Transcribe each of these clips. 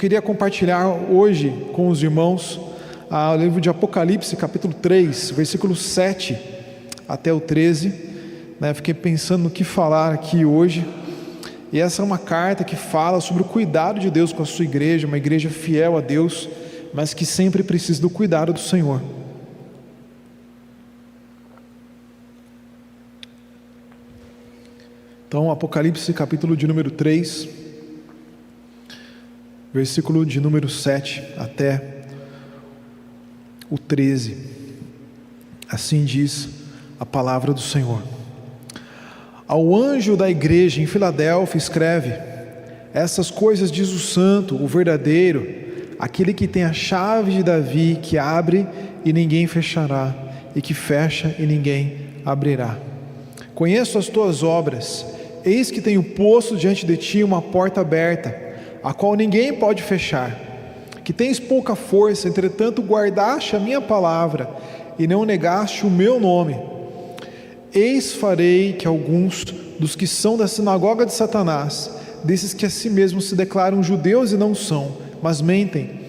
queria compartilhar hoje com os irmãos o livro de Apocalipse, capítulo 3, versículo 7 até o 13. Fiquei pensando no que falar aqui hoje. E essa é uma carta que fala sobre o cuidado de Deus com a sua igreja, uma igreja fiel a Deus, mas que sempre precisa do cuidado do Senhor. Então, Apocalipse, capítulo de número 3, versículo de número 7 até o 13. Assim diz a palavra do Senhor. Ao anjo da igreja em Filadélfia escreve: essas coisas diz o santo, o verdadeiro, aquele que tem a chave de Davi, que abre e ninguém fechará, e que fecha e ninguém abrirá. Conheço as tuas obras, eis que tenho posto diante de ti uma porta aberta, a qual ninguém pode fechar. Que tens pouca força, entretanto guardaste a minha palavra, e não negaste o meu nome. Eis farei que alguns dos que são da sinagoga de Satanás, desses que a si mesmos se declaram judeus e não são, mas mentem,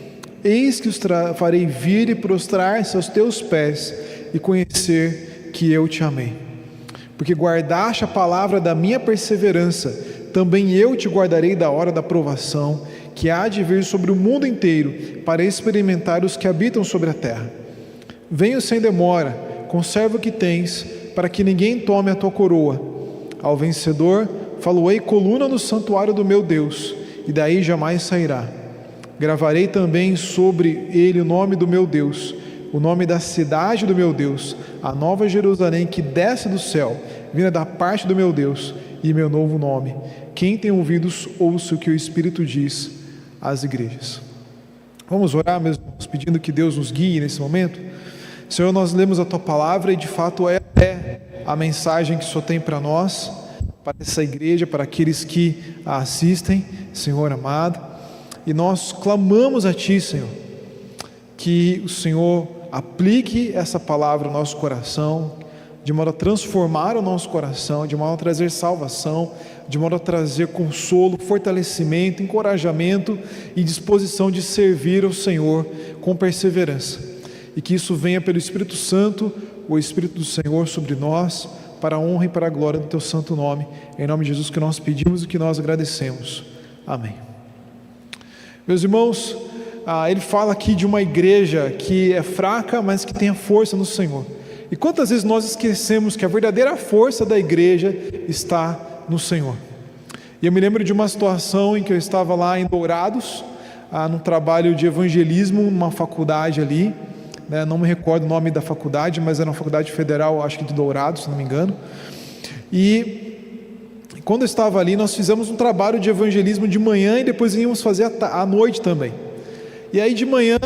eis que os farei vir e prostrar-se aos teus pés, e conhecer que eu te amei. Porque guardaste a palavra da minha perseverança, também eu te guardarei da hora da provação, que há de vir sobre o mundo inteiro, para experimentar os que habitam sobre a terra. Venho sem demora, conserva o que tens, para que ninguém tome a tua coroa. Ao vencedor, faloei coluna no santuário do meu Deus, e daí jamais sairá. Gravarei também sobre ele o nome do meu Deus, o nome da cidade do meu Deus, a nova Jerusalém que desce do céu, vinda da parte do meu Deus, e meu novo nome. Quem tem ouvidos, ouça o que o Espírito diz às igrejas. Vamos orar, meus irmãos, pedindo que Deus nos guie nesse momento. Senhor, nós lemos a tua palavra e de fato é a mensagem que o Senhor tem para nós, para essa igreja, para aqueles que a assistem, Senhor amado. E nós clamamos a ti, Senhor, que o Senhor aplique essa palavra no nosso coração, de modo a transformar o nosso coração, de modo a trazer salvação, de modo a trazer consolo, fortalecimento, encorajamento e disposição de servir ao Senhor com perseverança. E que isso venha pelo Espírito Santo, o Espírito do Senhor sobre nós, para a honra e para a glória do teu santo nome. Em nome de Jesus que nós pedimos e que nós agradecemos. Amém. Meus irmãos, ele fala aqui de uma igreja que é fraca, mas que tem a força no Senhor. E quantas vezes nós esquecemos que a verdadeira força da igreja está no Senhor? E eu me lembro de uma situação em que eu estava lá em Dourados, num trabalho de evangelismo, numa faculdade ali, não me recordo o nome da faculdade, mas era uma faculdade federal, acho que de Dourados, se não me engano. E quando eu estava ali, nós fizemos um trabalho de evangelismo de manhã e depois íamos fazer à noite também. E aí de manhã,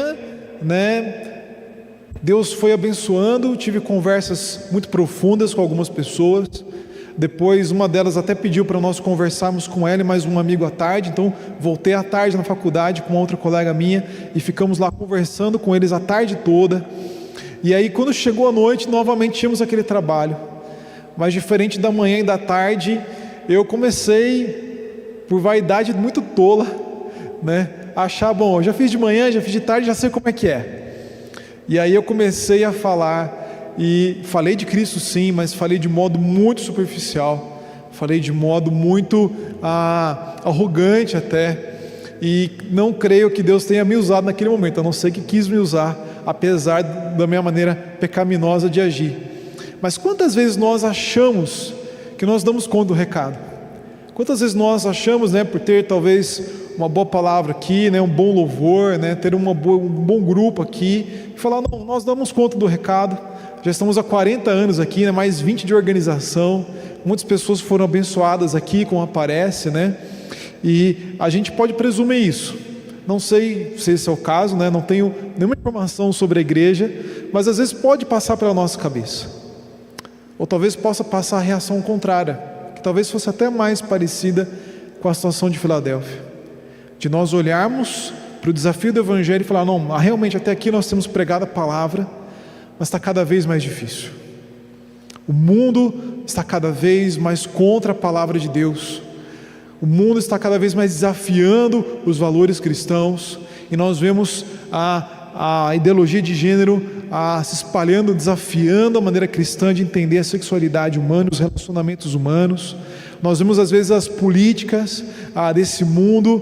Deus foi abençoando, tive conversas muito profundas com algumas pessoas. Depois uma delas até pediu para nós conversarmos com ela e mais um amigo à tarde. Então voltei à tarde na faculdade com outra colega minha e ficamos lá conversando com eles a tarde toda. E aí quando chegou a noite, novamente tínhamos aquele trabalho. Mas diferente da manhã e da tarde, eu comecei, por vaidade muito tola, a achar, bom, eu já fiz de manhã, já fiz de tarde, já sei como é que é. E aí eu comecei a falar, e falei de Cristo sim, mas falei de modo muito superficial, falei de modo muito arrogante até, e não creio que Deus tenha me usado naquele momento, a não ser que quis me usar, apesar da minha maneira pecaminosa de agir. Mas quantas vezes nós achamos que nós damos conta do recado? Quantas vezes nós achamos, por ter talvez uma boa palavra aqui, um bom louvor, ter um bom grupo aqui, e falar, não, nós damos conta do recado, já estamos há 40 anos aqui, mais 20 de organização, muitas pessoas foram abençoadas aqui, como aparece, e a gente pode presumir isso. Não sei se esse é o caso, não tenho nenhuma informação sobre a igreja, mas às vezes pode passar pela nossa cabeça, ou talvez possa passar a reação contrária, que talvez fosse até mais parecida com a situação de Filadélfia, de nós olharmos para o desafio do Evangelho e falar, não, realmente até aqui nós temos pregado a palavra, mas está cada vez mais difícil. O mundo está cada vez mais contra a palavra de Deus. O mundo está cada vez mais desafiando os valores cristãos, e nós vemos a ideologia de gênero se espalhando, desafiando a maneira cristã de entender a sexualidade humana, os relacionamentos humanos. Nós vemos às vezes as políticas desse mundo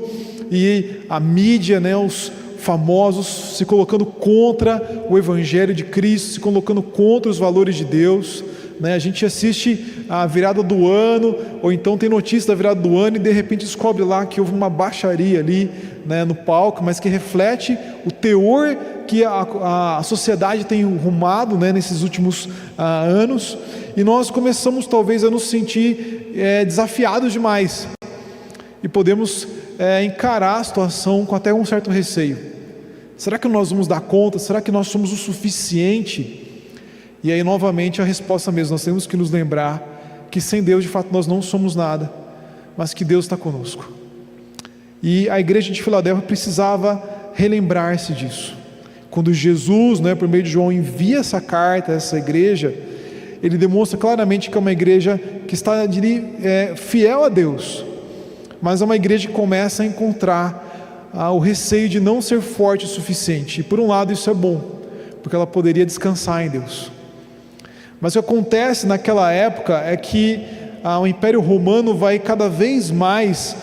e a mídia, né, os famosos se colocando contra o Evangelho de Cristo, se colocando contra os valores de Deus, né? A gente assiste a virada do ano, ou então tem notícia da virada do ano e de repente descobre lá que houve uma baixaria ali, né, no palco, mas que reflete o teor que a sociedade tem rumado, né, nesses últimos anos, e nós começamos talvez a nos sentir desafiados demais, e podemos encarar a situação com até um certo receio. Será que nós vamos dar conta? Será que nós somos o suficiente? E aí novamente a resposta mesmo, nós temos que nos lembrar que sem Deus de fato nós não somos nada, mas que Deus está conosco. E a igreja de Filadélfia precisava relembrar-se disso. Quando Jesus, né, por meio de João, envia essa carta a essa igreja, ele demonstra claramente que é uma igreja que está fiel a Deus, mas é uma igreja que começa a encontrar o receio de não ser forte o suficiente. E por um lado isso é bom, porque ela poderia descansar em Deus. Mas o que acontece naquela época é que o Império Romano vai cada vez mais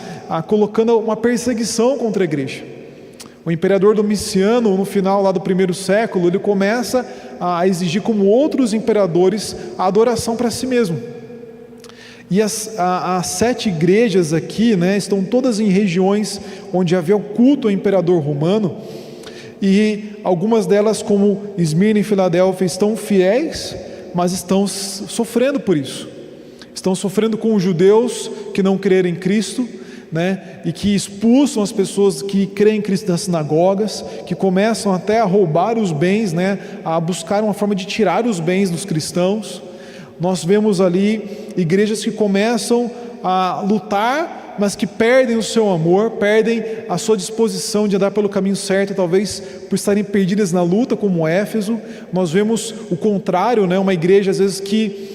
colocando uma perseguição contra a igreja. O imperador Domiciano, no final lá do primeiro século, ele começa a exigir, como outros imperadores, a adoração para si mesmo. E as 7 igrejas aqui, né, estão todas em regiões onde havia o culto ao imperador romano, e algumas delas, como Esmirna e Filadélfia, estão fiéis, mas estão sofrendo por isso. Estão sofrendo com os judeus que não creem em Cristo, né, e que expulsam as pessoas que creem em Cristo das sinagogas, que começam até a roubar os bens, né, a buscar uma forma de tirar os bens dos cristãos. Nós vemos ali igrejas que começam a lutar, mas que perdem o seu amor, perdem a sua disposição de andar pelo caminho certo, talvez por estarem perdidas na luta, como Éfeso. Nós vemos o contrário, né? Uma igreja às vezes que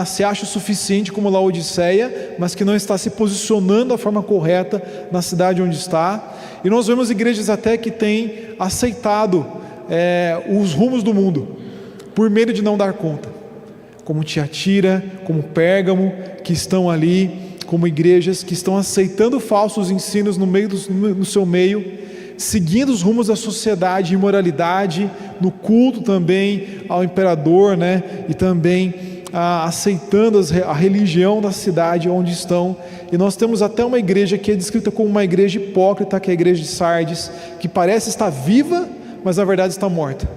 se acha o suficiente, como Laodiceia, mas que não está se posicionando da forma correta na cidade onde está. E nós vemos igrejas até que têm aceitado os rumos do mundo, por medo de não dar conta, como Tiatira, como Pérgamo, que estão ali como igrejas que estão aceitando falsos ensinos no seu meio, seguindo os rumos da sociedade, imoralidade, no culto também ao imperador, né? E também aceitando a religião da cidade onde estão. E nós temos até uma igreja que é descrita como uma igreja hipócrita, que é a igreja de Sardes, que parece estar viva, mas na verdade está morta.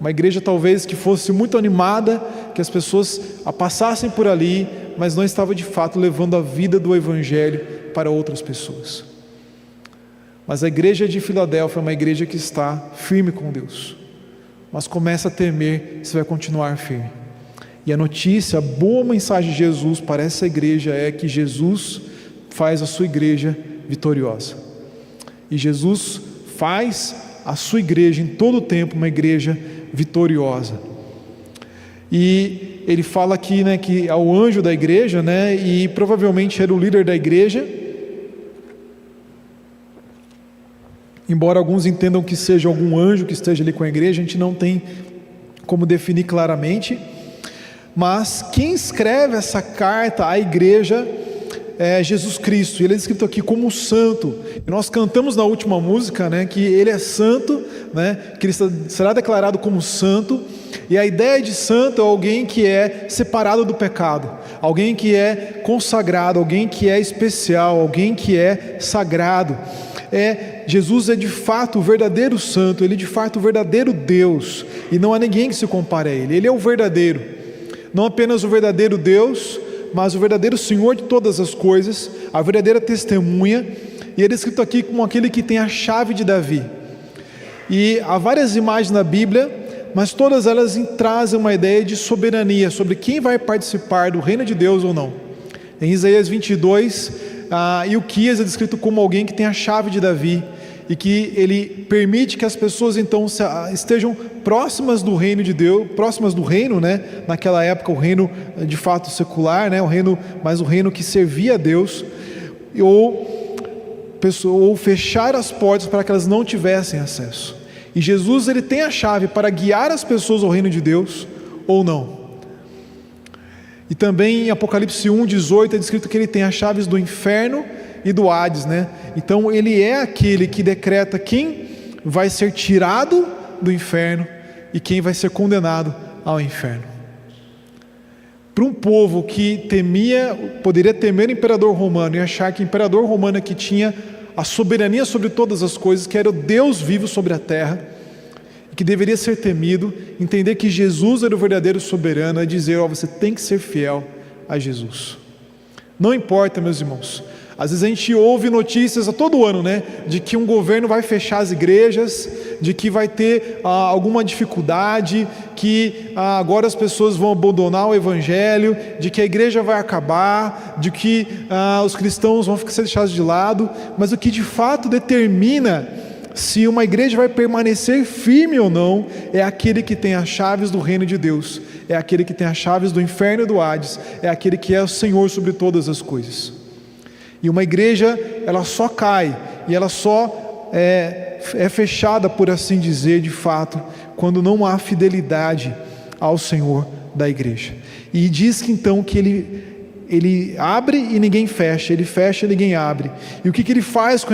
Uma igreja talvez que fosse muito animada, que as pessoas passassem por ali, mas não estava de fato levando a vida do Evangelho para outras pessoas. Mas a igreja de Filadélfia é uma igreja que está firme com Deus, mas começa a temer se vai continuar firme. E a notícia, a boa mensagem de Jesus para essa igreja é que Jesus faz a sua igreja vitoriosa. E Jesus faz a sua igreja em todo o tempo uma igreja vitoriosa. E ele fala aqui, né, que é o anjo da igreja, né, e provavelmente era o líder da igreja, embora alguns entendam que seja algum anjo que esteja ali com a igreja, a gente não tem como definir claramente, mas quem escreve essa carta à igreja é Jesus Cristo. Ele é escrito aqui como santo, e nós cantamos na última música, né, que ele é santo, né, que ele será declarado como santo. E a ideia de santo é alguém que é separado do pecado, alguém que é consagrado, alguém que é especial, alguém que é sagrado. Jesus é de fato o verdadeiro santo, ele é de fato o verdadeiro Deus, e não há ninguém que se compare a ele. Ele é o verdadeiro, não apenas o verdadeiro Deus, mas o verdadeiro Senhor de todas as coisas, a verdadeira testemunha. E ele é escrito aqui como aquele que tem a chave de Davi. E há várias imagens na Bíblia, mas todas elas trazem uma ideia de soberania, sobre quem vai participar do reino de Deus ou não. Em Isaías 22, Ilquias é descrito como alguém que tem a chave de Davi, e que ele permite que as pessoas então estejam próximas do reino de Deus, próximas do reino, né? Naquela época o reino de fato secular, né? Mas o reino que servia a Deus. ou fechar as portas para que elas não tivessem acesso. E Jesus, ele tem a chave para guiar as pessoas ao reino de Deus ou não. E também em Apocalipse 1:18 é descrito que ele tem as chaves do inferno e do Hades, né? Então ele é aquele que decreta quem vai ser tirado do inferno e quem vai ser condenado ao inferno. Para um povo que poderia temer o imperador romano e achar que o imperador romano que tinha a soberania sobre todas as coisas, que era o Deus vivo sobre a terra, que deveria ser temido, entender que Jesus era o verdadeiro soberano, é dizer, você tem que ser fiel a Jesus. Não importa, meus irmãos, às vezes a gente ouve notícias a todo ano, né, de que um governo vai fechar as igrejas, de que vai ter alguma dificuldade, que agora as pessoas vão abandonar o evangelho, de que a igreja vai acabar, de que os cristãos vão ser deixados de lado, mas o que de fato determina se uma igreja vai permanecer firme ou não, é aquele que tem as chaves do reino de Deus, é aquele que tem as chaves do inferno e do Hades, é aquele que é o Senhor sobre todas as coisas. E uma igreja, ela só cai, e ela só é fechada, por assim dizer, de fato, quando não há fidelidade ao Senhor da igreja. E diz que então que ele abre e ninguém fecha, ele fecha e ninguém abre. E o que ele faz com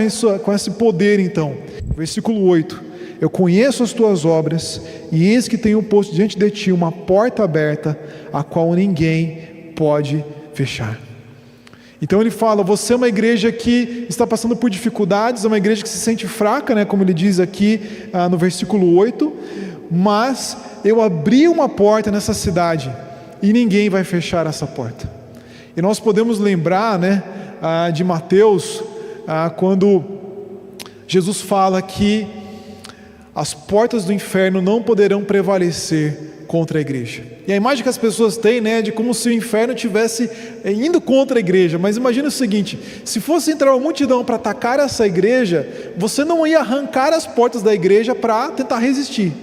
esse poder então? Versículo 8: eu conheço as tuas obras, e eis que tenho posto diante de ti uma porta aberta, a qual ninguém pode fechar. Então ele fala, você é uma igreja que está passando por dificuldades, é uma igreja que se sente fraca, né, como ele diz aqui no versículo 8, mas eu abri uma porta nessa cidade, e ninguém vai fechar essa porta. E nós podemos lembrar, né, de Mateus, quando Jesus fala que as portas do inferno não poderão prevalecer contra a igreja. E a imagem que as pessoas têm, né, de como se o inferno estivesse indo contra a igreja. Mas imagina o seguinte, se fosse entrar uma multidão para atacar essa igreja, você não ia arrancar as portas da igreja para tentar resistir.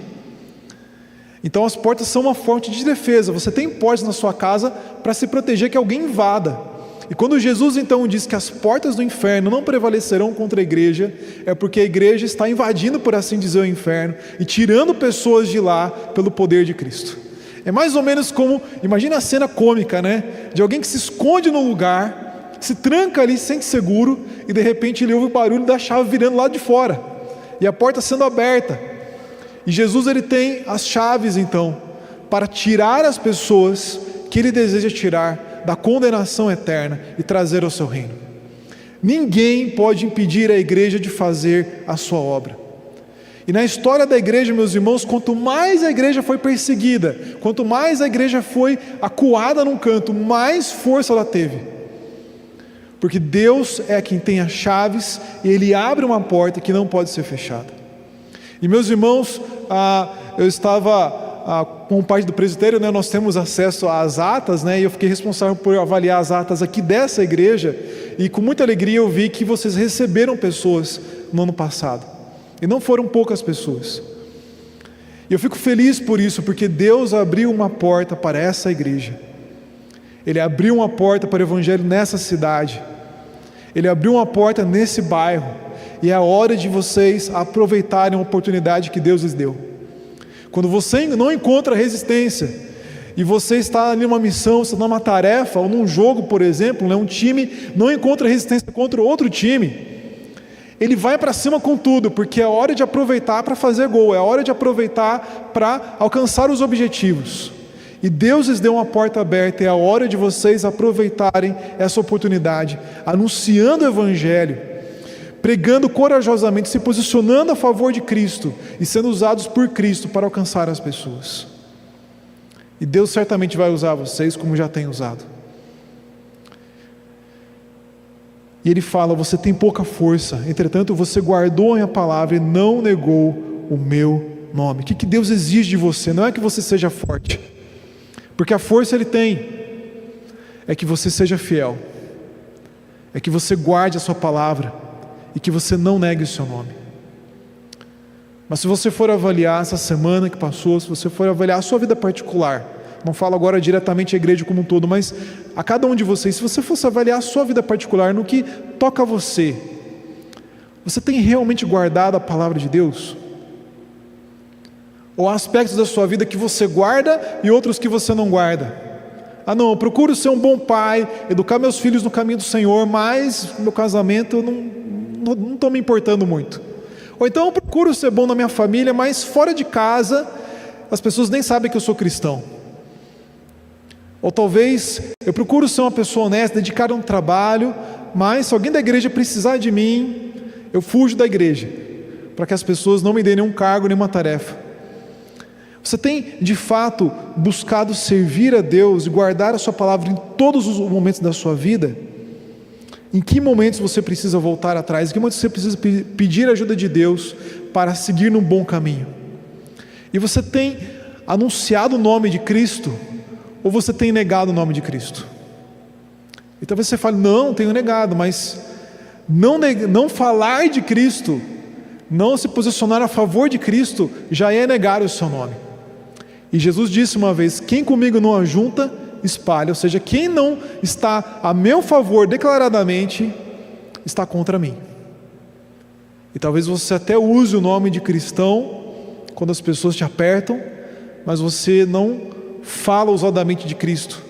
Então as portas são uma fonte de defesa. Você tem portas na sua casa para se proteger que alguém invada. E quando Jesus então diz que as portas do inferno não prevalecerão contra a igreja, é porque a igreja está invadindo, por assim dizer, o inferno e tirando pessoas de lá pelo poder de Cristo. É mais ou menos como, imagina a cena cômica, né, de alguém que se esconde num lugar, se tranca ali, se sente seguro, e de repente ele ouve o barulho da chave virando lá de fora, e a porta sendo aberta. E Jesus, ele tem as chaves então, para tirar as pessoas que ele deseja tirar da condenação eterna e trazer ao seu reino. Ninguém pode impedir a igreja de fazer a sua obra. E na história da igreja, meus irmãos, quanto mais a igreja foi perseguida, quanto mais a igreja foi acuada num canto, mais força ela teve. Porque Deus é quem tem as chaves e Ele abre uma porta que não pode ser fechada. E meus irmãos, eu estava com parte do presbitério, né, nós temos acesso às atas, né, e eu fiquei responsável por avaliar as atas aqui dessa igreja, e com muita alegria eu vi que vocês receberam pessoas no ano passado, e não foram poucas pessoas. E eu fico feliz por isso, porque Deus abriu uma porta para essa igreja, Ele abriu uma porta para o evangelho nessa cidade, Ele abriu uma porta nesse bairro, e é a hora de vocês aproveitarem a oportunidade que Deus lhes deu. Quando você não encontra resistência, e você está ali numa missão, você está numa tarefa, ou num jogo, por exemplo, né, um time não encontra resistência contra outro time, ele vai para cima com tudo, porque é hora de aproveitar para fazer gol, é hora de aproveitar para alcançar os objetivos. E Deus lhes deu uma porta aberta, é a hora de vocês aproveitarem essa oportunidade, anunciando o evangelho, pregando corajosamente, se posicionando a favor de Cristo e sendo usados por Cristo para alcançar as pessoas. E Deus certamente vai usar vocês como já tem usado. E Ele fala, você tem pouca força, entretanto você guardou a minha palavra e não negou o meu nome. O que Deus exige de você? Não é que você seja forte, porque a força Ele tem, é que você seja fiel, é que você guarde a sua palavra, e que você não negue o seu nome. Mas se você for avaliar essa semana que passou, se você for avaliar a sua vida particular, Não falo agora diretamente à igreja como um todo, mas a cada um de vocês, se você fosse avaliar a sua vida particular, no que toca a você, você tem realmente guardado a palavra de Deus? Ou há aspectos da sua vida que você guarda e outros que você não guarda? Ah não, eu procuro ser um bom pai, educar meus filhos no caminho do Senhor, mas no meu casamento eu não estou me importando muito. Ou então eu procuro ser bom na minha família, mas fora de casa as pessoas nem sabem que eu sou cristão. Ou talvez eu procuro ser uma pessoa honesta, dedicada a um trabalho, mas se alguém da igreja precisar de mim, eu fujo da igreja, para que as pessoas não me deem nenhum cargo, nenhuma tarefa. Você tem de fato buscado servir a Deus e guardar a sua palavra em todos os momentos da sua vida? Em que momentos você precisa voltar atrás? Em que momentos você precisa pedir a ajuda de Deus para seguir num bom caminho? E você tem anunciado o nome de Cristo? Ou você tem negado o nome de Cristo? E talvez você fale, não, tenho negado, mas não falar de Cristo, não se posicionar a favor de Cristo, já é negar o seu nome. E Jesus disse uma vez, quem comigo não ajunta, espalha. Ou seja, quem não está a meu favor declaradamente, está contra mim. E talvez você até use o nome de cristão, quando as pessoas te apertam, mas você não fala ousadamente de Cristo,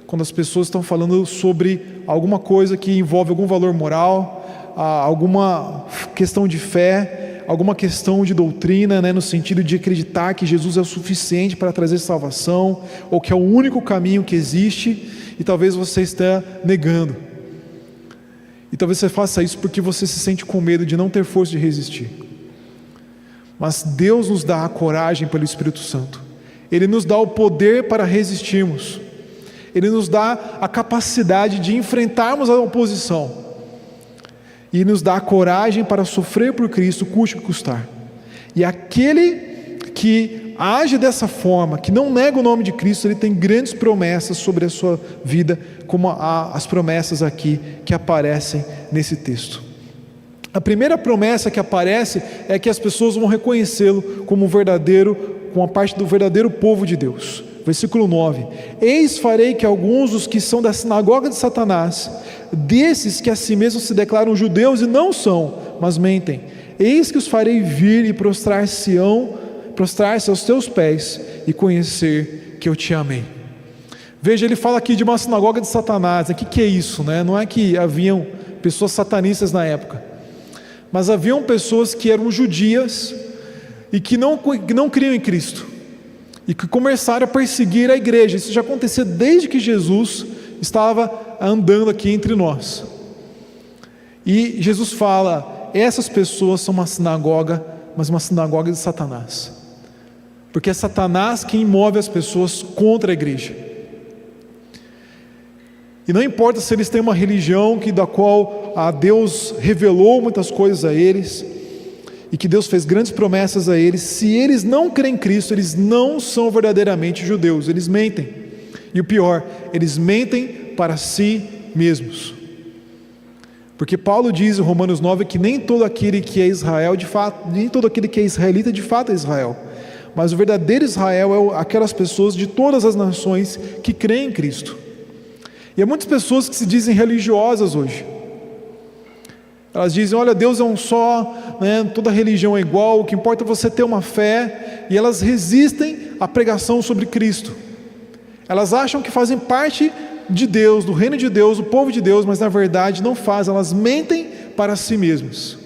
quando as pessoas estão falando sobre alguma coisa que envolve algum valor moral, alguma questão de fé, alguma questão de doutrina, no sentido de acreditar que Jesus é o suficiente para trazer salvação, ou que é o único caminho que existe, e talvez você esteja negando. E talvez você faça isso porque você se sente com medo de não ter força de resistir. Mas Deus nos dá a coragem pelo Espírito Santo. Ele nos dá o poder para resistirmos. Ele nos dá a capacidade de enfrentarmos a oposição. E nos dá a coragem para sofrer por Cristo, custe o que custar. E aquele que age dessa forma, que não nega o nome de Cristo, ele tem grandes promessas sobre a sua vida, como as promessas aqui que aparecem nesse texto. A primeira promessa que aparece é que as pessoas vão reconhecê-lo como uma parte do verdadeiro povo de Deus. Versículo 9: eis farei que alguns dos que são da sinagoga de Satanás, desses que a si mesmos se declaram judeus e não são, mas mentem, eis que os farei vir e prostrar-se aos teus pés e conhecer que eu te amei. Veja, ele fala aqui de uma sinagoga de Satanás. O que é isso? Não é que haviam pessoas satanistas na época, mas haviam pessoas que eram judias e que não criam em Cristo, e que começaram a perseguir a igreja. Isso já acontecia desde que Jesus estava andando aqui entre nós. E Jesus fala, essas pessoas são uma sinagoga, mas uma sinagoga de Satanás, porque é Satanás quem move as pessoas contra a igreja. E não importa se eles têm uma religião da qual Deus revelou muitas coisas a eles, e que Deus fez grandes promessas a eles, se eles não creem em Cristo, eles não são verdadeiramente judeus, eles mentem. E o pior, eles mentem para si mesmos. Porque Paulo diz em Romanos 9 que nem todo aquele que é Israel, de fato, nem todo aquele que é israelita de fato é Israel, mas o verdadeiro Israel é aquelas pessoas de todas as nações que creem em Cristo. E há muitas pessoas que se dizem religiosas hoje. Elas dizem, olha, Deus é um só, toda religião é igual, o que importa é você ter uma fé. E elas resistem à pregação sobre Cristo. Elas acham que fazem parte de Deus, do reino de Deus, do povo de Deus, mas na verdade não fazem, elas mentem para si mesmas.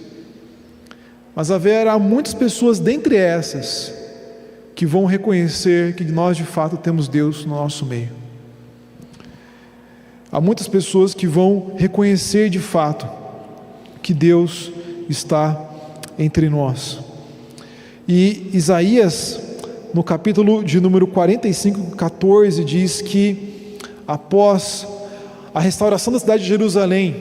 Mas haverá muitas pessoas dentre essas que vão reconhecer que nós de fato temos Deus no nosso meio. Há muitas pessoas que vão reconhecer de fato que Deus está entre nós. E Isaías, no capítulo de número 45, 14, diz que após a restauração da cidade de Jerusalém,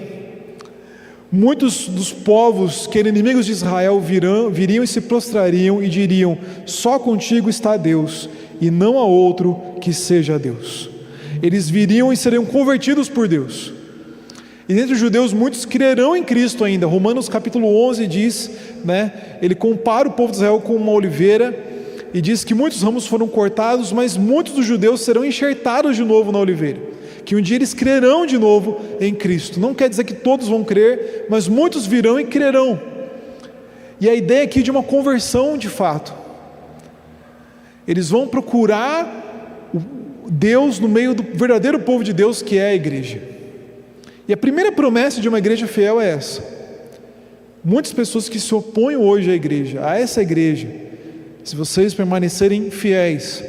muitos dos povos que eram inimigos de Israel viriam e se prostrariam e diriam, só contigo está Deus, e não há outro que seja Deus. Eles viriam e seriam convertidos por Deus. E dentre os judeus muitos crerão em Cristo ainda. Romanos capítulo 11 diz, ele compara o povo de Israel com uma oliveira, e diz que muitos ramos foram cortados, mas muitos dos judeus serão enxertados de novo na oliveira, que um dia eles crerão de novo em Cristo. Não quer dizer que todos vão crer, mas muitos virão e crerão. E a ideia aqui de uma conversão de fato. Eles vão procurar Deus no meio do verdadeiro povo de Deus, que é a igreja. E a primeira promessa de uma igreja fiel é essa. Muitas pessoas que se opõem hoje à igreja, a essa igreja, se vocês permanecerem fiéis,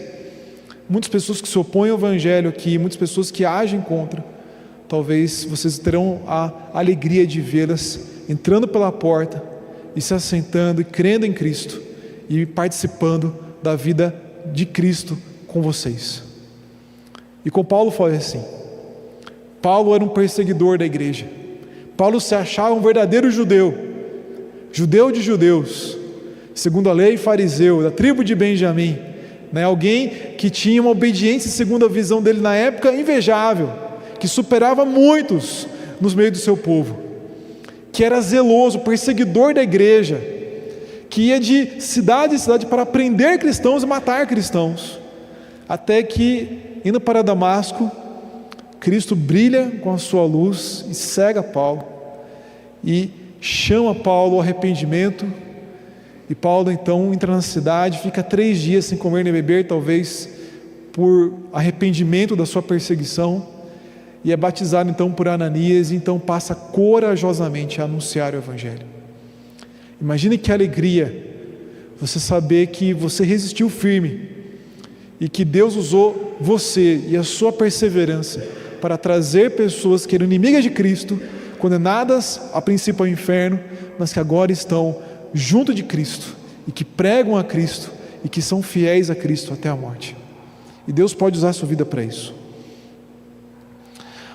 muitas pessoas que se opõem ao evangelho aqui, muitas pessoas que agem contra, talvez vocês terão a alegria de vê-las entrando pela porta e se assentando e crendo em Cristo e participando da vida de Cristo com vocês. E com Paulo foi assim. Paulo era um perseguidor da igreja. Paulo se achava um verdadeiro judeu, judeu de judeus, segundo a lei, fariseu, da tribo de Benjamim, alguém que tinha uma obediência segundo a visão dele na época invejável, que superava muitos nos meios do seu povo, que era zeloso, perseguidor da igreja, que ia de cidade em cidade para prender cristãos e matar cristãos, até que, indo para Damasco, Cristo brilha com a sua luz e cega Paulo, e chama Paulo ao arrependimento. E Paulo então entra na cidade, fica 3 dias sem comer nem beber, talvez por arrependimento da sua perseguição, e é batizado então por Ananias, e então passa corajosamente a anunciar o evangelho. Imagine que alegria você saber que você resistiu firme, e que Deus usou você e a sua perseverança para trazer pessoas que eram inimigas de Cristo, condenadas a princípio ao inferno, mas que agora estão junto de Cristo, e que pregam a Cristo, e que são fiéis a Cristo até a morte. E Deus pode usar a sua vida para isso.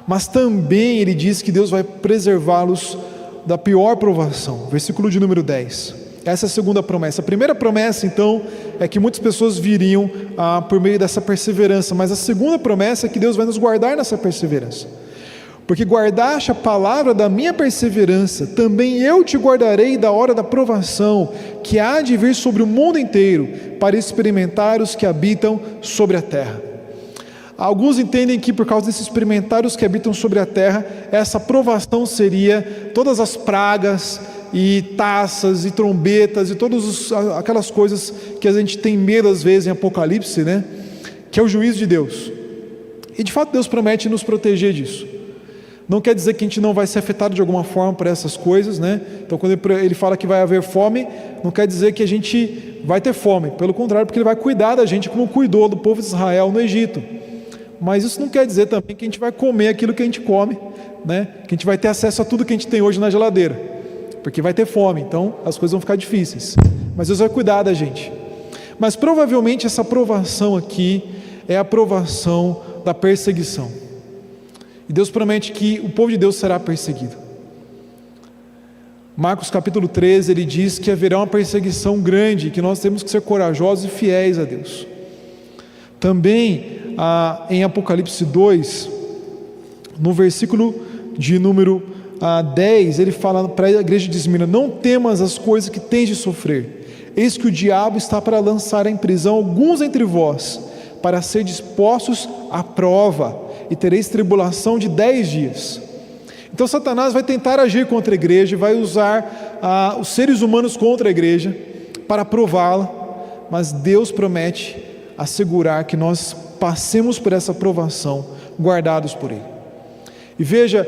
Mas também Ele diz que Deus vai preservá-los da pior provação. Versículo de número 10. Essa é a segunda promessa. A primeira promessa então é que muitas pessoas viriam por meio dessa perseverança, mas a segunda promessa é que Deus vai nos guardar nessa perseverança. Porque guardaste a palavra da minha perseverança, também eu te guardarei da hora da provação, que há de vir sobre o mundo inteiro, para experimentar os que habitam sobre a terra. Alguns entendem que por causa desses experimentar os que habitam sobre a terra, essa provação seria todas as pragas, e taças, e trombetas, e todas aquelas coisas que a gente tem medo às vezes em Apocalipse, que é o juízo de Deus. E de fato Deus promete nos proteger disso. Não quer dizer que a gente não vai ser afetado de alguma forma por essas coisas, Então quando ele fala que vai haver fome, não quer dizer que a gente vai ter fome, pelo contrário, porque Ele vai cuidar da gente como cuidou do povo de Israel no Egito. Mas isso não quer dizer também que a gente vai comer aquilo que a gente come, Que a gente vai ter acesso a tudo que a gente tem hoje na geladeira, porque vai ter fome, então as coisas vão ficar difíceis. Mas Deus vai cuidar da gente. Mas provavelmente essa provação aqui é a provação da perseguição. E Deus promete que o povo de Deus será perseguido. Marcos capítulo 13, ele diz que haverá uma perseguição grande, que nós temos que ser corajosos e fiéis a Deus. Também em Apocalipse 2, no versículo de número 10, ele fala para a igreja de Esmirna: não temas as coisas que tens de sofrer, eis que o diabo está para lançar em prisão alguns entre vós, para ser dispostos à prova, e tereis tribulação de 10 dias. Então Satanás vai tentar agir contra a igreja, vai usar os seres humanos contra a igreja para prová-la, mas Deus promete assegurar que nós passemos por essa provação, guardados por Ele. E veja,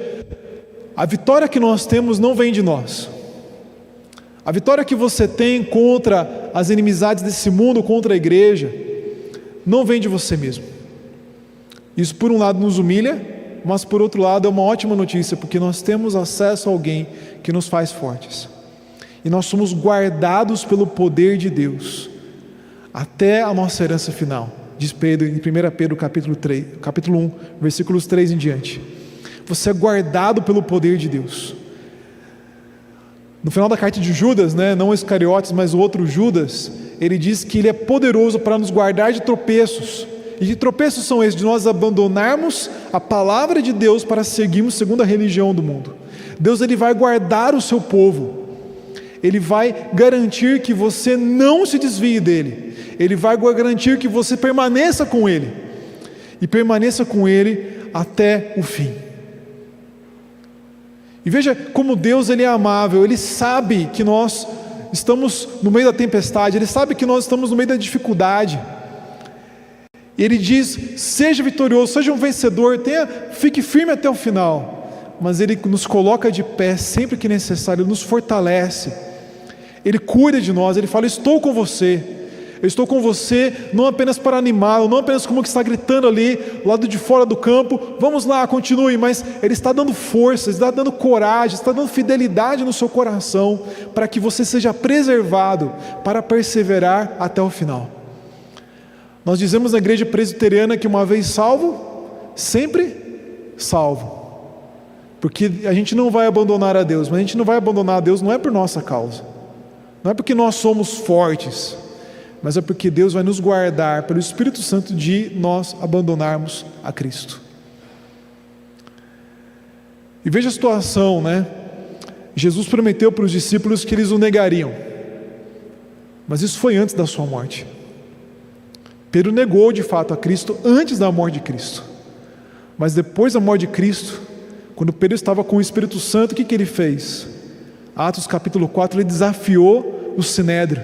a vitória que nós temos não vem de nós. A vitória que você tem contra as inimizades desse mundo, contra a igreja, não vem de você mesmo. Isso por um lado nos humilha, mas por outro lado é uma ótima notícia, porque nós temos acesso a alguém que nos faz fortes. E nós somos guardados pelo poder de Deus, até a nossa herança final. Diz Pedro em 1 Pedro capítulo 1, versículos 3 em diante. Você é guardado pelo poder de Deus. No final da carta de Judas, não Iscariotes, mas o outro Judas, ele diz que ele é poderoso para nos guardar de tropeços. E que tropeços são esses? De nós abandonarmos a palavra de Deus para seguirmos segundo a religião do mundo. Deus, Ele vai guardar o seu povo. Ele vai garantir que você não se desvie dele. Ele vai garantir que você permaneça com Ele, e permaneça com Ele até o fim. E veja como Deus, Ele é amável. Ele sabe que nós estamos no meio da tempestade, Ele sabe que nós estamos no meio da dificuldade. Ele diz: seja vitorioso, seja um vencedor, fique firme até o final. Mas Ele nos coloca de pé sempre que necessário, Ele nos fortalece, Ele cuida de nós. Ele fala: estou com você, eu estou com você, não apenas para animá-lo, não apenas como que está gritando ali, lado de fora do campo, vamos lá, continue, mas Ele está dando força, Ele está dando coragem, está dando fidelidade no seu coração, para que você seja preservado, para perseverar até o final. Nós dizemos na igreja presbiteriana que uma vez salvo, sempre salvo, porque a gente não vai abandonar a Deus, mas a gente não vai abandonar a Deus não é por nossa causa, não é porque nós somos fortes, mas é porque Deus vai nos guardar pelo Espírito Santo de nós abandonarmos a Cristo. E veja a situação, né? Jesus prometeu para os discípulos que eles o negariam, mas isso foi antes da sua morte. Pedro negou de fato a Cristo antes da morte de Cristo, mas depois da morte de Cristo, quando Pedro estava com o Espírito Santo, o que ele fez? Atos capítulo 4, ele desafiou o Sinédrio.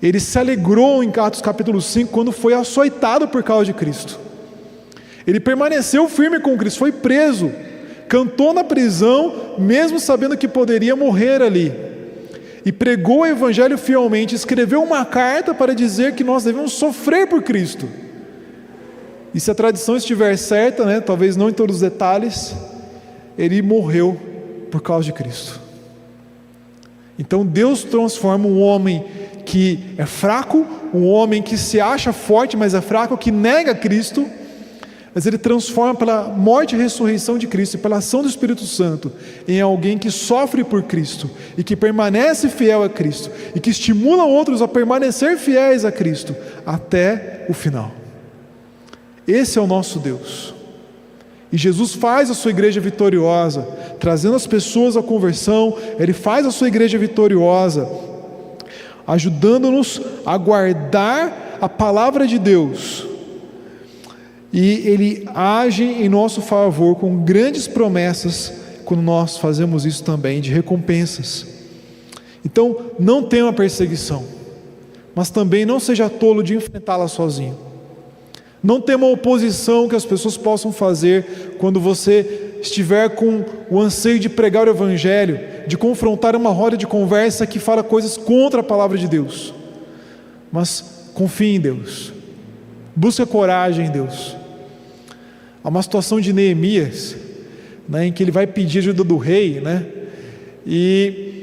Ele se alegrou em Atos capítulo 5 quando foi açoitado por causa de Cristo. Ele permaneceu firme com Cristo, foi preso, cantou na prisão, mesmo sabendo que poderia morrer ali, e pregou o Evangelho fielmente, escreveu uma carta para dizer que nós devemos sofrer por Cristo. E se a tradição estiver certa, né, talvez não em todos os detalhes, ele morreu por causa de Cristo. Então Deus transforma um homem que é fraco, um homem que se acha forte, mas é fraco, que nega Cristo, mas Ele transforma pela morte e ressurreição de Cristo, e pela ação do Espírito Santo, em alguém que sofre por Cristo, e que permanece fiel a Cristo, e que estimula outros a permanecer fiéis a Cristo, até o final. Esse é o nosso Deus. E Jesus faz a sua igreja vitoriosa, trazendo as pessoas à conversão. Ele faz a sua igreja vitoriosa, ajudando-nos a guardar a palavra de Deus, e Ele age em nosso favor com grandes promessas, quando nós fazemos isso também, de recompensas. Então não tema a perseguição, mas também não seja tolo de enfrentá-la sozinho. Não tema a oposição que as pessoas possam fazer quando você estiver com o anseio de pregar o Evangelho, de confrontar uma roda de conversa que fala coisas contra a palavra de Deus. Mas confie em Deus, busque coragem em Deus. Há uma situação de Neemias, né, em que ele vai pedir ajuda do rei, né, e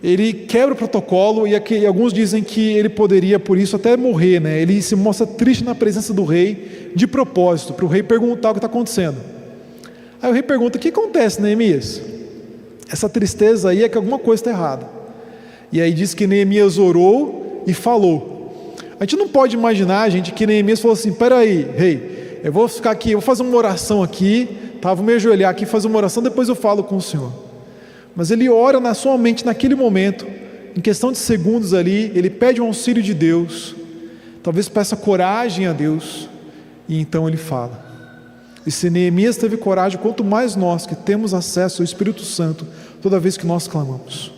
ele quebra o protocolo, e alguns dizem que ele poderia por isso até morrer, né? Ele se mostra triste na presença do rei, de propósito, para o rei perguntar o que está acontecendo. Aí o rei pergunta: o que acontece, Neemias? Essa tristeza aí é que alguma coisa está errada. E aí diz que Neemias orou e falou. A gente não pode imaginar, gente, que Neemias falou assim: peraí, rei, eu vou ficar aqui, eu vou fazer uma oração aqui, tá? Vou me ajoelhar aqui, fazer uma oração, depois eu falo com o Senhor. Mas ele ora na sua mente naquele momento, em questão de segundos ali, ele pede um auxílio de Deus, talvez peça coragem a Deus, e então ele fala. E se Neemias teve coragem, quanto mais nós que temos acesso ao Espírito Santo toda vez que nós clamamos.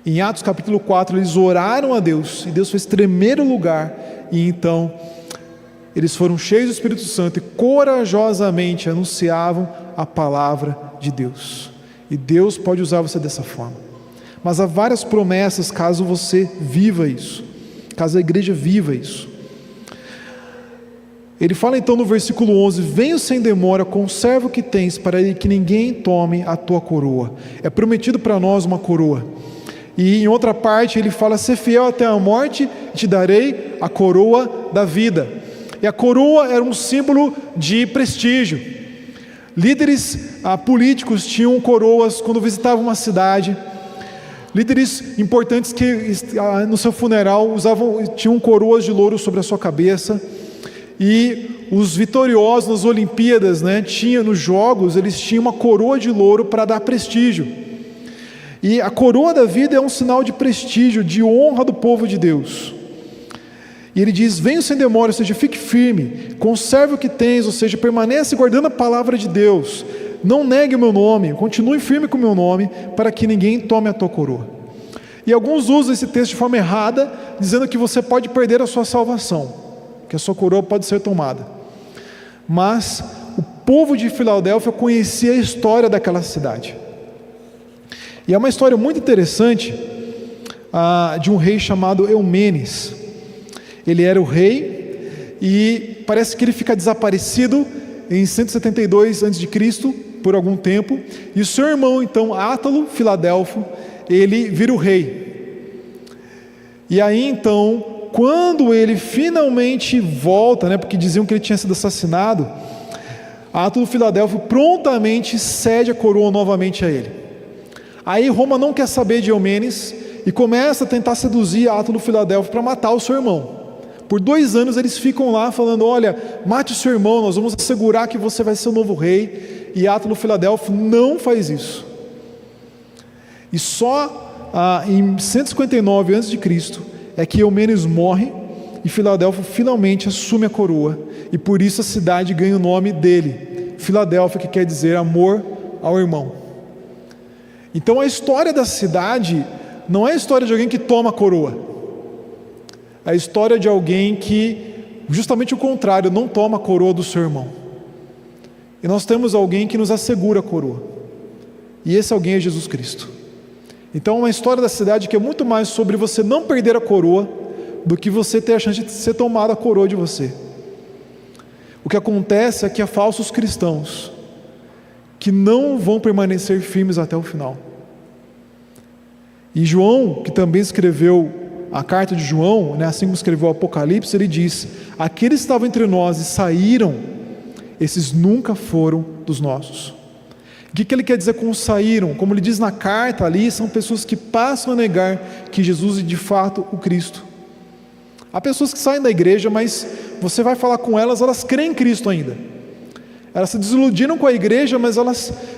Em Atos capítulo 4, eles oraram a Deus, e Deus fez tremer o lugar, e então eles foram cheios do Espírito Santo e corajosamente anunciavam a palavra de Deus. E Deus pode usar você dessa forma. Mas há várias promessas caso você viva isso, caso a igreja viva isso. Ele fala então no versículo 11: venho sem demora, conserva o que tens, para que ninguém tome a tua coroa. É prometido para nós uma coroa. E em outra parte ele fala: ser fiel até a morte, e te darei a coroa da vida. E a coroa era um símbolo de prestígio. Líderes políticos tinham coroas quando visitavam uma cidade. Líderes importantes que no seu funeral tinham coroas de louro sobre a sua cabeça. E os vitoriosos nas Olimpíadas, né, nos jogos, eles tinham uma coroa de louro para dar prestígio. E a coroa da vida é um sinal de prestígio, de honra do povo de Deus. E ele diz: venha sem demora, ou seja, fique firme, conserve o que tens, ou seja, permanece guardando a palavra de Deus, não negue o meu nome, continue firme com o meu nome, para que ninguém tome a tua coroa. E alguns usam esse texto de forma errada, dizendo que você pode perder a sua salvação, que a sua coroa pode ser tomada. Mas o povo de Filadélfia conhecia a história daquela cidade. E é uma história muito interessante de um rei chamado Eumenes. Ele era o rei e parece que ele fica desaparecido em 172 a.C. por algum tempo. E o seu irmão, então, Átalo, Filadelfo, ele vira o rei. E aí, então, quando ele finalmente volta, porque diziam que ele tinha sido assassinado, Átalo, Filadelfo prontamente cede a coroa novamente a ele. Aí Roma não quer saber de Eumenes e começa a tentar seduzir Átalo, Filadelfo para matar o seu irmão. Por 2 anos eles ficam lá falando: olha, mate o seu irmão, nós vamos assegurar que você vai ser o novo rei. E Átalo, Filadelfo não faz isso. E só em 159 a.C. é que Eumenes morre e Filadelfo finalmente assume a coroa. E por isso a cidade ganha o nome dele, Filadélfia, que quer dizer amor ao irmão. Então a história da cidade não é a história de alguém que toma a coroa. É a história de alguém que, justamente o contrário, não toma a coroa do seu irmão. E nós temos alguém que nos assegura a coroa. E esse alguém é Jesus Cristo. Então é uma história da cidade que é muito mais sobre você não perder a coroa do que você ter a chance de ser tomada a coroa de você. O que acontece é que há falsos cristãos que não vão permanecer firmes até o final. E João, que também escreveu a carta de João, assim como escreveu o Apocalipse, ele diz: aqueles que estavam entre nós e saíram, esses nunca foram dos nossos. O que ele quer dizer com saíram? Como ele diz na carta ali, são pessoas que passam a negar que Jesus é de fato o Cristo. Há pessoas que saem da igreja, mas você vai falar com elas, elas creem em Cristo ainda. Elas se desiludiram com a igreja, mas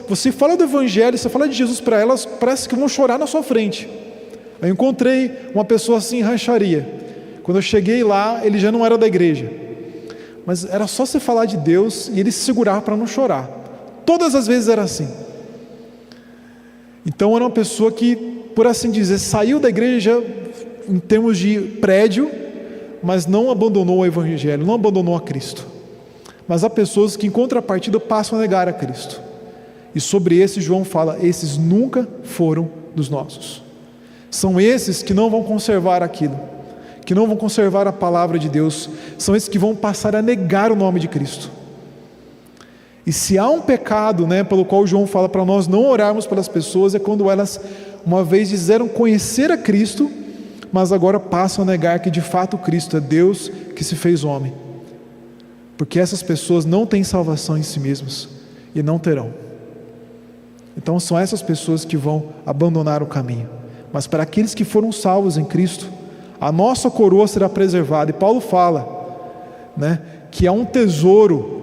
você fala do Evangelho, você fala de Jesus para elas, parece que vão chorar na sua frente. Eu encontrei uma pessoa assim em rancharia. Quando eu cheguei lá, ele já não era da igreja. Mas era só você falar de Deus e ele se segurava para não chorar. Todas as vezes era assim. Então era uma pessoa que, por assim dizer, saiu da igreja em termos de prédio, mas não abandonou o Evangelho, não abandonou a Cristo. Mas há pessoas que em contrapartida passam a negar a Cristo. E sobre esses João fala: esses nunca foram dos nossos. São esses que não vão conservar aquilo, que não vão conservar a palavra de Deus. São esses que vão passar a negar o nome de Cristo. E se há um pecado, pelo qual João fala para nós não orarmos pelas pessoas, é quando elas uma vez disseram conhecer a Cristo, mas agora passam a negar que de fato Cristo é Deus que se fez homem. Porque essas pessoas não têm salvação em si mesmas e não terão. Então são essas pessoas que vão abandonar o caminho. Mas para aqueles que foram salvos em Cristo, a nossa coroa será preservada. E Paulo fala, que há um tesouro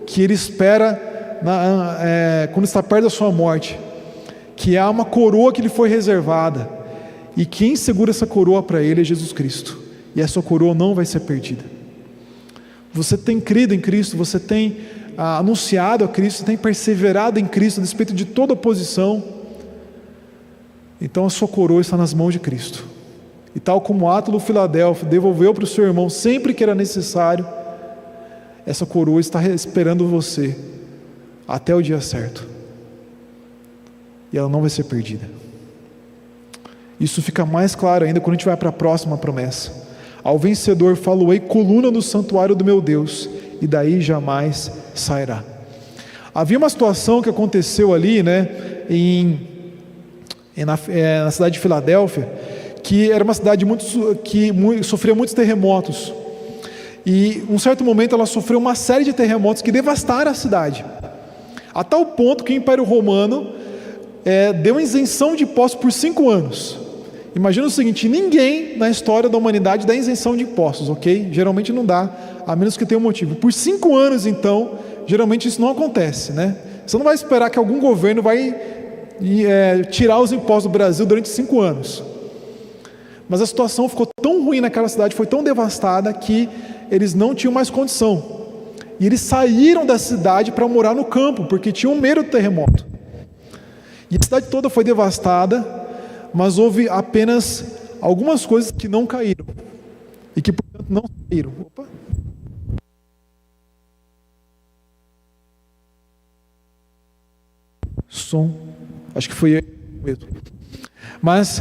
que ele espera quando está perto da sua morte, que há uma coroa que lhe foi reservada, e quem segura essa coroa para ele é Jesus Cristo, e essa coroa não vai ser perdida. Você tem crido em Cristo, você tem anunciado a Cristo, tem perseverado em Cristo a despeito de toda oposição. Então a sua coroa está nas mãos de Cristo. E tal como Átalo, Filadélfo devolveu para o seu irmão sempre que era necessário, essa coroa está esperando você até o dia certo. E ela não vai ser perdida. Isso fica mais claro ainda quando a gente vai para a próxima promessa. Ao vencedor falo-ei coluna no santuário do meu Deus, e daí jamais sairá. Havia uma situação que aconteceu ali, na cidade de Filadélfia, que era uma cidade que sofria muitos terremotos. E em um certo momento ela sofreu uma série de terremotos que devastaram a cidade, a tal ponto que o Império Romano deu isenção de impostos por 5 anos. Imagina o seguinte: ninguém na história da humanidade dá isenção de impostos, ok? Geralmente não dá, a menos que tenha um motivo. Por 5 anos então, geralmente isso não acontece, Você não vai esperar que algum governo vai tirar os impostos do Brasil durante 5 anos. Mas a situação ficou tão ruim naquela cidade, foi tão devastada, que eles não tinham mais condição. E eles saíram da cidade para morar no campo, porque tinham medo do terremoto. E a cidade toda foi devastada, mas houve apenas algumas coisas que não caíram. E que, portanto, não caíram. Opa. Som. Acho que foi eu mesmo. Mas,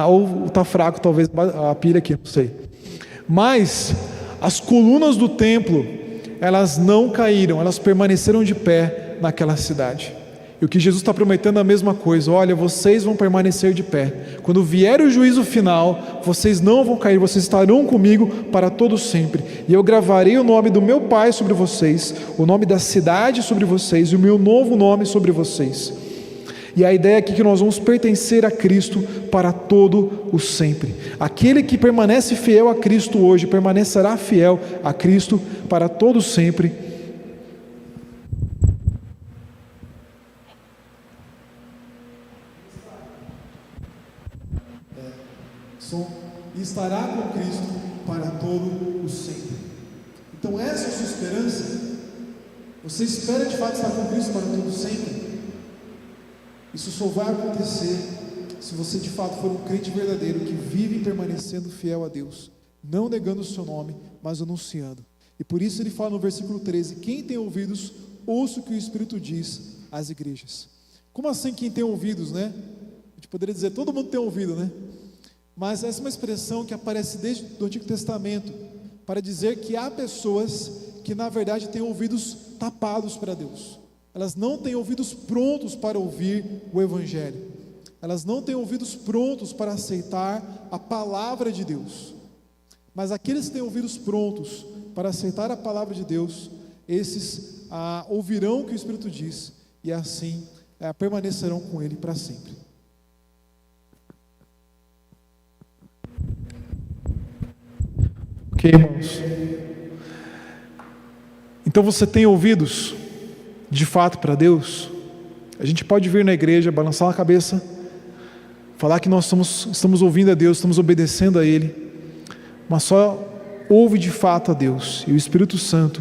ou está fraco talvez a pilha aqui, não sei. Mas as colunas do templo, elas não caíram, elas permaneceram de pé naquela cidade. E o que Jesus está prometendo é a mesma coisa: olha, vocês vão permanecer de pé. Quando vier o juízo final, vocês não vão cair, vocês estarão comigo para todo sempre. E eu gravarei o nome do meu Pai sobre vocês, o nome da cidade sobre vocês e o meu novo nome sobre vocês. E a ideia aqui é que nós vamos pertencer a Cristo para todo o sempre. Aquele que permanece fiel a Cristo hoje, permanecerá fiel a Cristo para todo o sempre. E estará com Cristo para todo o sempre. Então essa é a sua esperança? Você espera de fato estar com Cristo para todo o sempre? Isso só vai acontecer se você de fato for um crente verdadeiro, que vive permanecendo fiel a Deus, não negando o seu nome, mas anunciando. E por isso ele fala no versículo 13: quem tem ouvidos, ouça o que o Espírito diz às igrejas. Como assim quem tem ouvidos, né? A gente poderia dizer, todo mundo tem ouvido, né? Mas essa é uma expressão que aparece desde o Antigo Testamento, para dizer que há pessoas que na verdade têm ouvidos tapados para Deus. Elas não têm ouvidos prontos para ouvir o Evangelho. Elas não têm ouvidos prontos para aceitar a palavra de Deus. Mas aqueles que têm ouvidos prontos para aceitar a palavra de Deus, esses ouvirão o que o Espírito diz, e assim permanecerão com Ele para sempre. Ok, irmãos? Então você tem ouvidos de fato para Deus? A gente pode vir na igreja, balançar a cabeça, falar que nós estamos ouvindo a Deus, estamos obedecendo a Ele, mas só ouve de fato a Deus. E o Espírito Santo,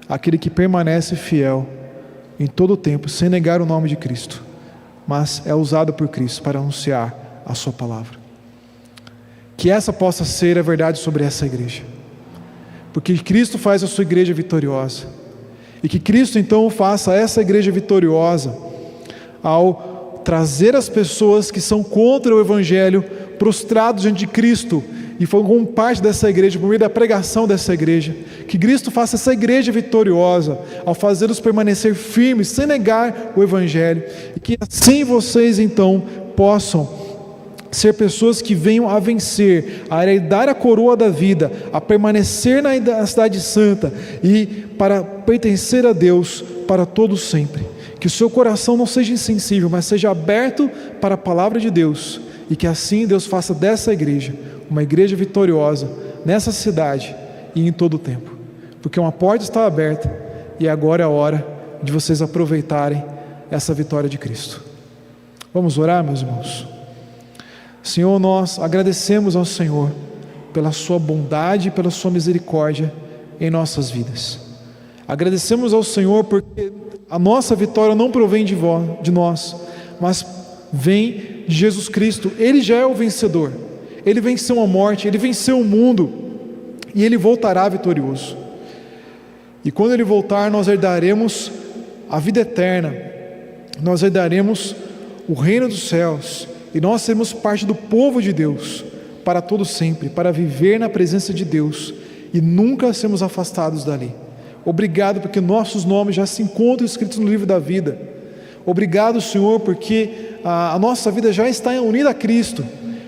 aquele que permanece fiel em todo o tempo, sem negar o nome de Cristo, mas é usado por Cristo para anunciar a sua palavra. Que essa possa ser a verdade sobre essa igreja, porque Cristo faz a sua igreja vitoriosa. E que Cristo então faça essa igreja vitoriosa ao trazer as pessoas que são contra o Evangelho, prostrados diante de Cristo, e formam parte dessa igreja, por meio da pregação dessa igreja. Que Cristo faça essa igreja vitoriosa ao fazê-los permanecer firmes, sem negar o Evangelho. E que assim vocês então possam ser pessoas que venham a vencer, a herdar a coroa da vida, a permanecer na cidade santa e para pertencer a Deus para todo sempre. Que o seu coração não seja insensível, mas seja aberto para a palavra de Deus, e que assim Deus faça dessa igreja uma igreja vitoriosa nessa cidade e em todo o tempo, porque uma porta está aberta e agora é a hora de vocês aproveitarem essa vitória de Cristo. Vamos orar, meus irmãos? Senhor, nós agradecemos ao Senhor pela sua bondade e pela sua misericórdia em nossas vidas. Agradecemos ao Senhor porque a nossa vitória não provém de nós, mas vem de Jesus Cristo. Ele já é o vencedor. Ele venceu a morte, Ele venceu o mundo e Ele voltará vitorioso. E quando Ele voltar, nós herdaremos a vida eterna, nós herdaremos o reino dos céus, e nós seremos parte do povo de Deus para todo sempre, para viver na presença de Deus e nunca sermos afastados dali. Obrigado porque nossos nomes já se encontram escritos no livro da vida. Obrigado, Senhor, porque a nossa vida já está unida a Cristo,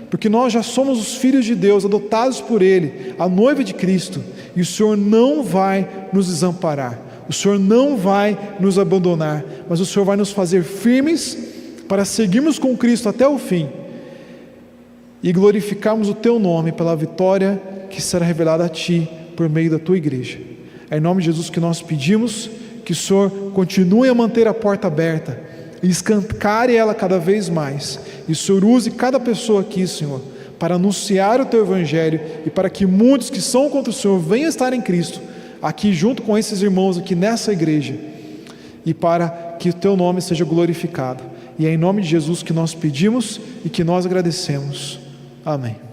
porque nós já somos os filhos de Deus, adotados por Ele, a noiva de Cristo, e o Senhor não vai nos desamparar, o Senhor não vai nos abandonar, mas o Senhor vai nos fazer firmes para seguirmos com Cristo até o fim e glorificarmos o Teu nome pela vitória que será revelada a Ti por meio da Tua igreja. É em nome de Jesus que nós pedimos que o Senhor continue a manter a porta aberta e escancare ela cada vez mais, e o Senhor use cada pessoa aqui, Senhor, para anunciar o Teu Evangelho e para que muitos que são contra o Senhor venham estar em Cristo, aqui junto com esses irmãos aqui nessa igreja, e para que o Teu nome seja glorificado. E é em nome de Jesus que nós pedimos e que nós agradecemos. Amém.